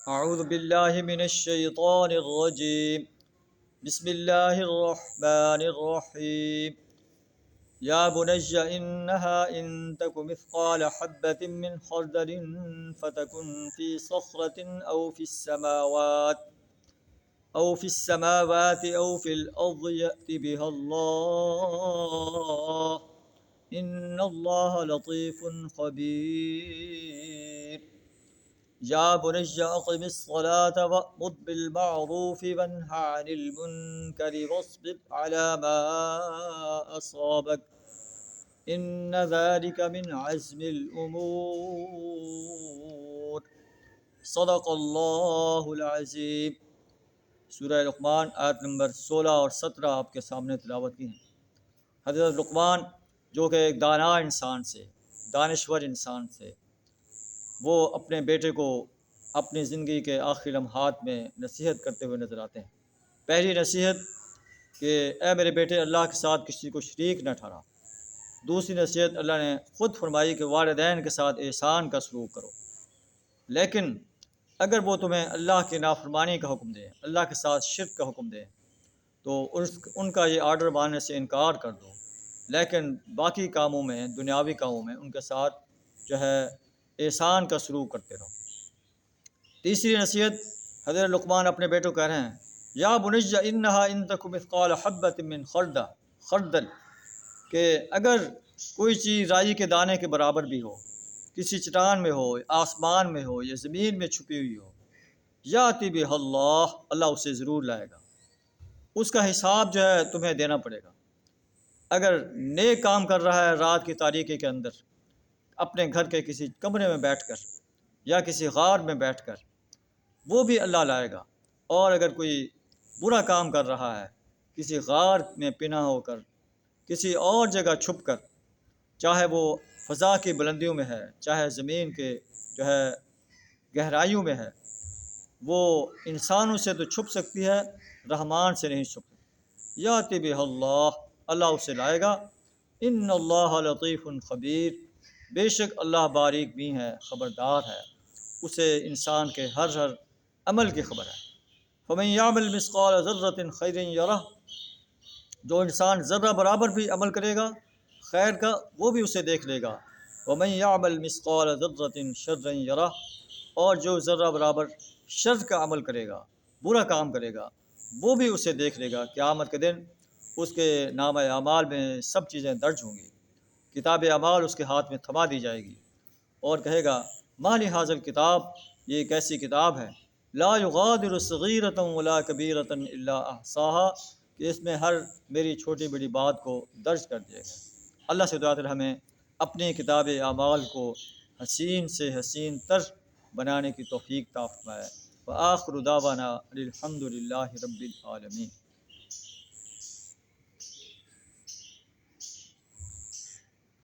اعوذ باللہ من الشیطان الرجیم بسم اللہ الرحمن الرحیم یا بنی انها ان تک مثقال حبة من خردل فتکن فی صخرة او فی السماوات او فی الارض یأت بها اللہ ان اللہ لطیف خبیر یا بنی اقم الصلاة وأمر بالمعروف وانہ عن المنکر واصبر على ما أصابك ان ذلك من عزم الامور صدق اللہ العظیم۔ سورہ لقمان آیت نمبر 16 اور 17 آپ کے سامنے تلاوت کی ہیں۔ حضرت لقمان جو کہ ایک دانا انسان سے، دانشور انسان سے، وہ اپنے بیٹے کو اپنی زندگی کے آخری لمحات میں نصیحت کرتے ہوئے نظر آتے ہیں۔ پہلی نصیحت کہ اے میرے بیٹے اللہ کے ساتھ کسی کو شریک نہ ٹھہرا۔ دوسری نصیحت اللہ نے خود فرمائی کہ والدین کے ساتھ احسان کا سلوک کرو۔ لیکن اگر وہ تمہیں اللہ کی نافرمانی کا حکم دیں، اللہ کے ساتھ شرک کا حکم دیں، تو ان کا یہ آرڈر ماننے سے انکار کر دو، لیکن باقی کاموں میں، دنیاوی کاموں میں ان کے ساتھ جو ہے احسان کا سلوک کرتے رہو۔ تیسری نصیحت حضرت لقمان اپنے بیٹوں کہہ رہے ہیں یا بنی انہا ان تک مثقال حبۃ من خردل، کہ اگر کوئی چیز رائی کے دانے کے برابر بھی ہو، کسی چٹان میں ہو، آسمان میں ہو یا زمین میں چھپی ہوئی ہو، یاتی بہ اللہ، اللہ اسے ضرور لائے گا۔ اس کا حساب جو ہے تمہیں دینا پڑے گا۔ اگر نیک کام کر رہا ہے رات کی تاریکی کے اندر، اپنے گھر کے کسی کمرے میں بیٹھ کر یا کسی غار میں بیٹھ کر، وہ بھی اللہ لائے گا۔ اور اگر کوئی برا کام کر رہا ہے کسی غار میں پناہ ہو کر، کسی اور جگہ چھپ کر، چاہے وہ فضا کی بلندیوں میں ہے، چاہے زمین کے جو ہے گہرائیوں میں ہے، وہ انسانوں سے تو چھپ سکتی ہے، رحمان سے نہیں چھپ سکتی۔ یاتی بہ اللہ، اللہ اسے لائے گا۔ ان اللہ لطیف خبیر، بے شک اللہ باریک بھی ہے، خبردار ہے، اسے انسان کے ہر عمل کی خبر ہے۔ فمن یعمل مثقال ذرۃ خیر یرہ، جو انسان ذرہ برابر بھی عمل کرے گا خیر کا، وہ بھی اسے دیکھ لے گا۔ ومن یعمل مثقال ذرۃ شر یرہ، اور جو ذرہ برابر شر کا عمل کرے گا، برا کام کرے گا، وہ بھی اسے دیکھ لے گا۔ قیامت کے دن اس کے نامہ اعمال میں سب چیزیں درج ہوں گی، کتاب اعمال اس کے ہاتھ میں تھما دی جائے گی، اور کہے گا ما لہذا الکتاب، یہ ایک ایسی کتاب ہے لا یغادر صغیرۃ ولا کبیرۃ الا احصاها، کہ اس میں ہر میری چھوٹی بڑی بات کو درج کر دیا گیا۔ اللہ سے دعا ہے ہمیں اپنی کتاب اعمال کو حسین سے حسین تر بنانے کی توفیق عطا فرمائے۔ وآخر دعوانا الحمد للہ رب العالمین۔